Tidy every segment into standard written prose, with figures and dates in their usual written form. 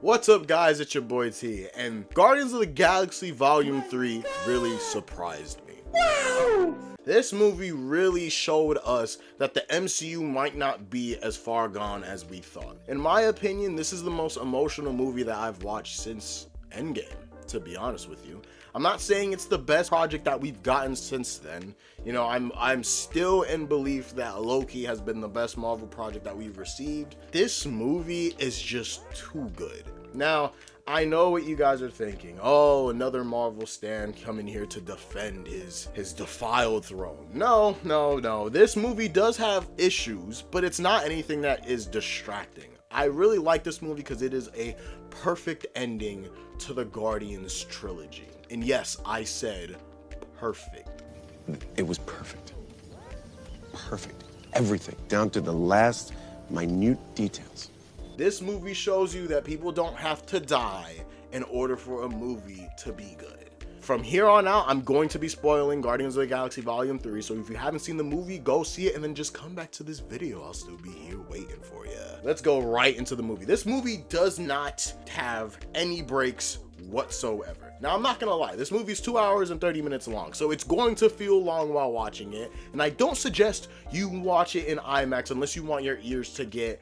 What's up, guys? It's your boy T, and Guardians of the Galaxy Volume 3 really surprised me. This movie really showed us that the MCU might not be as far gone as we thought. In my opinion, this is the most emotional movie that I've watched since Endgame, to be honest with you. I'm not saying it's the best project that we've gotten since then. You know, I'm still in belief that Loki has been the best Marvel project that we've received. This movie is just too good. Now, I know what you guys are thinking. Oh, another Marvel stan coming here to defend his defiled throne. No. This movie does have issues, but it's not anything that is distracting. I really like this movie because it is a perfect ending to the Guardians trilogy. And yes, I said perfect. It was perfect. Perfect. Everything, down to the last minute details. This movie shows you that people don't have to die in order for a movie to be good. From here on out, I'm going to be spoiling Guardians of the Galaxy Volume 3, so if you haven't seen the movie, go see it and then just come back to this video. I'll still be here waiting for you. Let's go right into the movie. This movie does not have any breaks whatsoever. Now, I'm not gonna lie, this movie is 2 hours and 30 minutes long, so it's going to feel long while watching it, and I don't suggest you watch it in IMAX unless you want your ears to get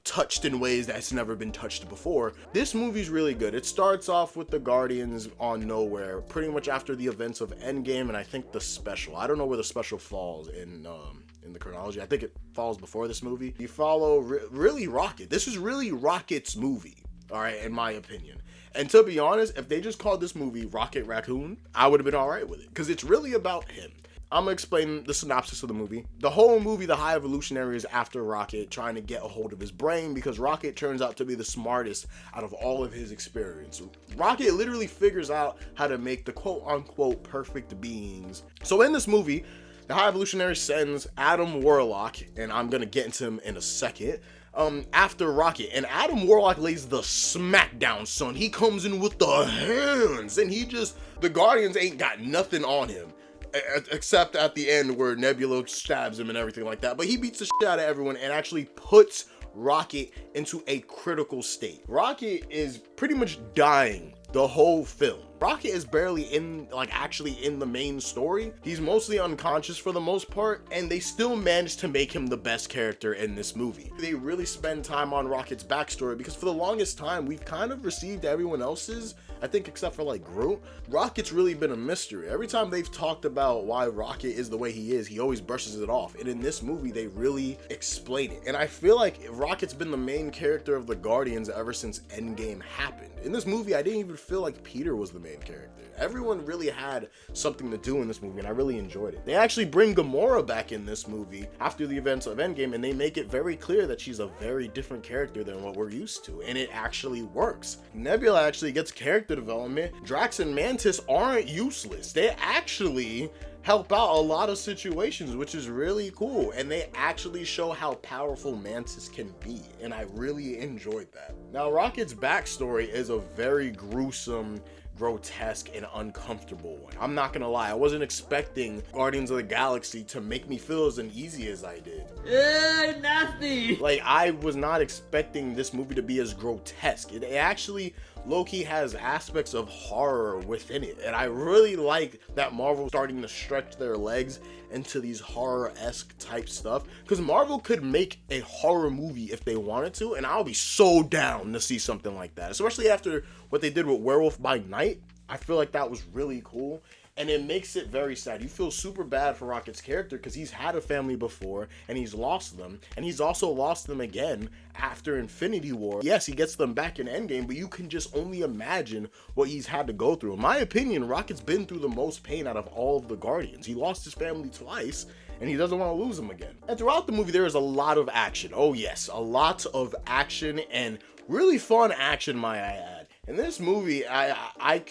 touched in ways that's never been touched before. This movie's really good. It starts off with the Guardians on nowhere, pretty much after the events of Endgame, and I think the special. I don't know where the special falls in the chronology. I think it falls before this movie. You follow really Rocket. This is really Rocket's movie, all right, in my opinion. And to be honest, if they just called this movie Rocket Raccoon, I would have been all right with it, because it's really about him. I'm gonna explain the synopsis of the movie. The whole movie, the High Evolutionary is after Rocket, trying to get a hold of his brain because Rocket turns out to be the smartest out of all of his experience. Rocket literally figures out how to make the quote-unquote perfect beings. So in this movie, the High Evolutionary sends Adam Warlock, and I'm gonna get into him in a second, after Rocket, and Adam Warlock lays the smackdown, son. He comes in with the hands, and the Guardians ain't got nothing on him. Except at the end where Nebula stabs him and everything like that. But he beats the shit out of everyone and actually puts Rocket into a critical state. Rocket is pretty much dying the whole film. Rocket is barely actually in the main story. He's mostly unconscious for the most part, and they still managed to make him the best character in this movie. They really spend time on Rocket's backstory because for the longest time, we've kind of received everyone else's, I think except for like Groot. Rocket's really been a mystery. Every time they've talked about why Rocket is the way he is, he always brushes it off. And in this movie, they really explain it. And I feel like Rocket's been the main character of the Guardians ever since Endgame happened. In this movie, I didn't even feel like Peter was the main character. Everyone really had something to do in this movie, and I really enjoyed it. They actually bring Gamora back in this movie after the events of Endgame, and they make it very clear that she's a very different character than what we're used to, and it actually works. Nebula actually gets character development. Drax and Mantis aren't useless. They actually help out a lot of situations, which is really cool, and they actually show how powerful Mantis can be, and I really enjoyed that. Now, Rocket's backstory is a very gruesome, grotesque, and uncomfortable one. I'm not gonna lie, I wasn't expecting Guardians of the Galaxy to make me feel as uneasy as I did. Nasty! Like, I was not expecting this movie to be as grotesque. It actually low-key has aspects of horror within it, and I really like that Marvel's starting to stretch their legs into these horror-esque type stuff, because Marvel could make a horror movie if they wanted to, and I'll be so down to see something like that, especially after what they did with Werewolf by Night. I feel like that was really cool, and it makes it very sad. You feel super bad for Rocket's character because he's had a family before and he's lost them, and he's also lost them again after Infinity War. Yes, he gets them back in Endgame, but you can just only imagine what he's had to go through. In my opinion, Rocket's been through the most pain out of all of the Guardians. He lost his family twice, and he doesn't want to lose them again. And throughout the movie, there is a lot of action. Oh yes, a lot of action, and really fun action, might I add. In this movie,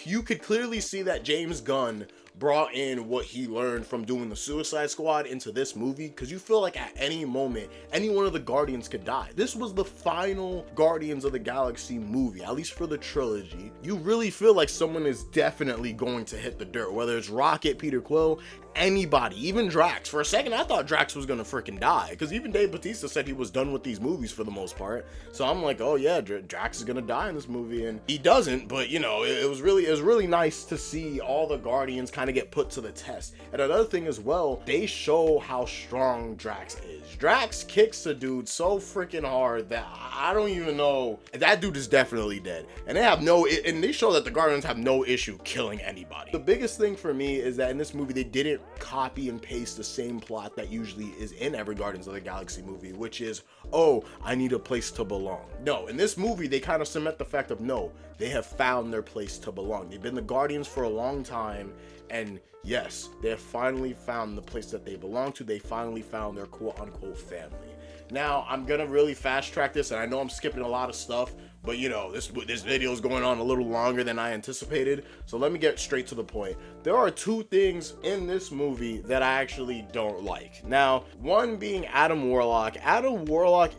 you could clearly see that James Gunn brought in what he learned from doing the Suicide Squad into this movie, because you feel like at any moment, any one of the Guardians could die. This was the final Guardians of the Galaxy movie, at least for the trilogy. You really feel like someone is definitely going to hit the dirt, whether it's Rocket, Peter Quill, anybody, even Drax. For a second, I thought Drax was gonna freaking die, because even Dave Bautista said he was done with these movies for the most part. So I'm like, oh yeah, Drax is gonna die in this movie, and he doesn't. But you know, it was really nice to see all the Guardians kind of get put to the test. And another thing as well, they show how strong Drax is. Drax kicks a dude so freaking hard that I don't even know. That dude is definitely dead, and they show that the Guardians have no issue killing anybody. The biggest thing for me is that in this movie they didn't copy and paste the same plot that usually is in every Guardians of the Galaxy movie, which is, oh, I need a place to belong. No, in this movie they kind of cement the fact of, no, they have found their place to belong. They've been the Guardians for a long time, and yes, they have finally found the place that they belong to. They finally found their quote-unquote family. Now, I'm gonna really fast track this, and I know I'm skipping a lot of stuff, but you know, this video is going on a little longer than I anticipated, so let me get straight to the point. There are two things in this movie that I actually don't like. Now, one being Adam Warlock. Adam Warlock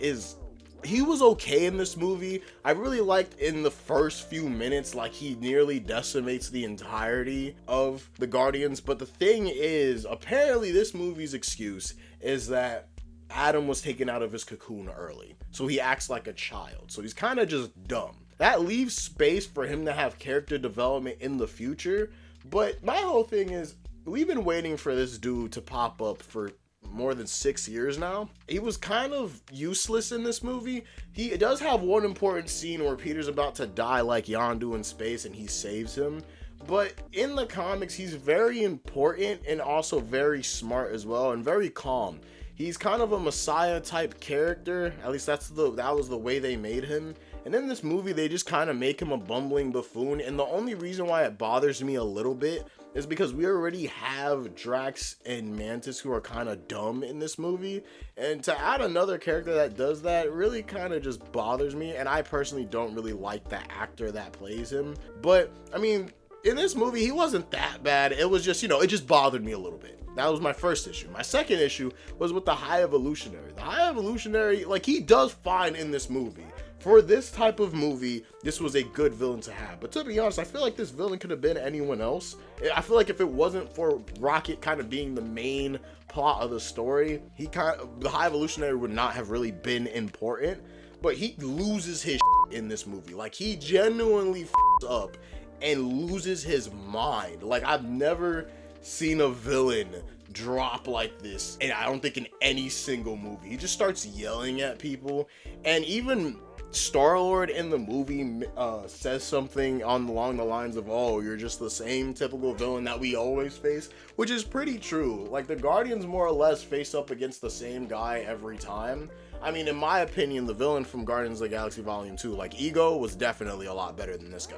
he was okay in this movie. I really liked in the first few minutes, like he nearly decimates the entirety of the Guardians. But the thing is, apparently this movie's excuse is that Adam was taken out of his cocoon early, so he acts like a child. So he's kind of just dumb. That leaves space for him to have character development in the future. But my whole thing is, we've been waiting for this dude to pop up for more than 6 years now. He was kind of useless in this movie. He does have one important scene where Peter's about to die like Yondu in space and he saves him. But in the comics, he's very important and also very smart as well, and very calm. He's kind of a Messiah type character. At least that was the way they made him. And in this movie, they just kind of make him a bumbling buffoon. And the only reason why it bothers me a little bit is because we already have Drax and Mantis who are kind of dumb in this movie. And to add another character that does that really kind of just bothers me. And I personally don't really like the actor that plays him. But, I mean, in this movie, he wasn't that bad. It was just, you know, it just bothered me a little bit. That was my first issue. My second issue was with the High Evolutionary. The High Evolutionary, like, he does fine in this movie. For this type of movie, this was a good villain to have. But to be honest, I feel like this villain could have been anyone else. I feel like if it wasn't for Rocket kind of being the main plot of the story, the High Evolutionary would not have really been important. But he loses his in this movie. Like, he genuinely up and loses his mind. Like, I've never seen a villain drop like this, and I don't think in any single movie. He just starts yelling at people, and even Star-Lord in the movie says something along the lines of, oh, you're just the same typical villain that we always face, which is pretty true. Like, the Guardians more or less face up against the same guy every time. I mean, in my opinion, the villain from Guardians of the Galaxy Volume 2, like, Ego, was definitely a lot better than this guy.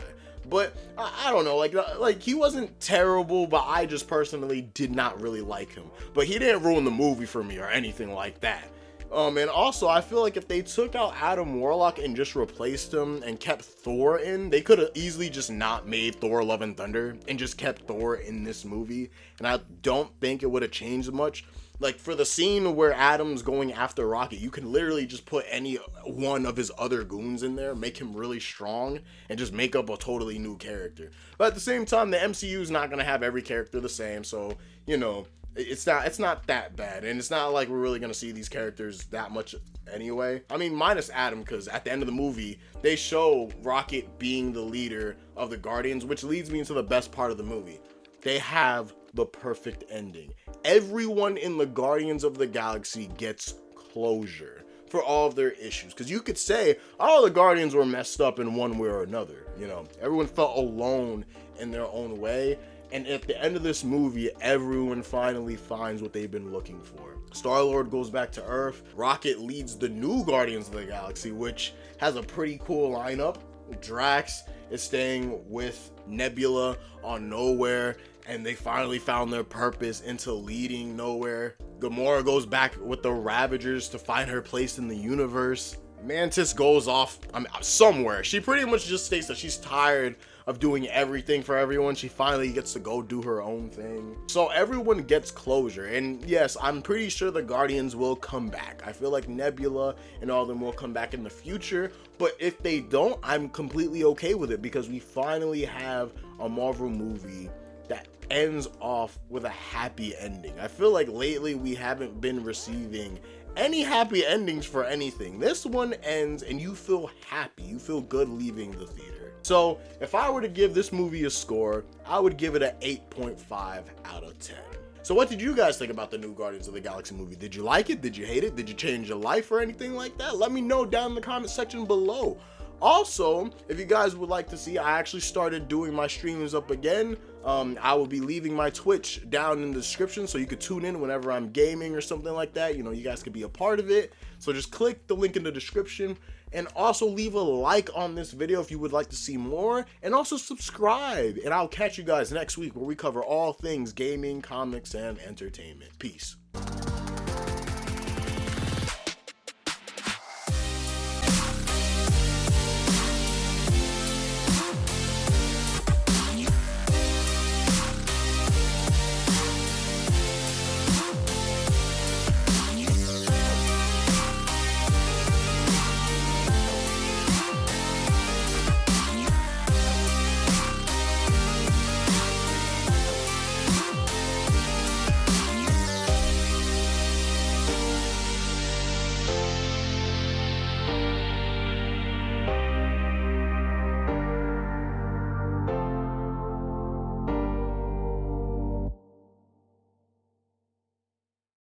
But I don't know, like he wasn't terrible, but I just personally did not really like him. But he didn't ruin the movie for me or anything like that. And also, I feel like if they took out Adam Warlock and just replaced him and kept Thor in, they could have easily just not made Thor Love and Thunder and just kept Thor in this movie. And I don't think it would have changed much. Like, for the scene where Adam's going after Rocket, you can literally just put any one of his other goons in there, make him really strong, and just make up a totally new character. But at the same time, the MCU is not going to have every character the same, so, you know, it's not that bad. And it's not like we're really going to see these characters that much anyway. I mean, minus Adam, because at the end of the movie, they show Rocket being the leader of the Guardians, which leads me into the best part of the movie. They have the perfect ending. Everyone in the Guardians of the Galaxy gets closure for all of their issues. Because you could say, all the Guardians were messed up in one way or another. You know, everyone felt alone in their own way. And at the end of this movie, everyone finally finds what they've been looking for. Star-Lord goes back to Earth. Rocket leads the new Guardians of the Galaxy, which has a pretty cool lineup. Drax is staying with Nebula on Nowhere, and they finally found their purpose into leading Nowhere. Gamora goes back with the Ravagers to find her place in the universe. Mantis goes off somewhere. She pretty much just states that she's tired of doing everything for everyone. She finally gets to go do her own thing. So everyone gets closure. And yes, I'm pretty sure the Guardians will come back. I feel like Nebula and all of them will come back in the future. But if they don't, I'm completely okay with it, because we finally have a Marvel movie that ends off with a happy ending. I feel like lately we haven't been receiving any happy endings for anything. This one ends and you feel happy, you feel good leaving the theater. So if I were to give this movie a score, I would give it an 8.5 out of 10. So what did you guys think about the new Guardians of the Galaxy movie? Did you like it? Did you hate it? Did you change your life or anything like that? Let me know down in the comment section below. Also, if you guys would like to see, I actually started doing my streams up again. I will be leaving my Twitch down in the description so you could tune in whenever I'm gaming or something like that. You know, you guys could be a part of it. So just click the link in the description and also leave a like on this video if you would like to see more, and also subscribe. And I'll catch you guys next week where we cover all things gaming, comics, and entertainment. Peace.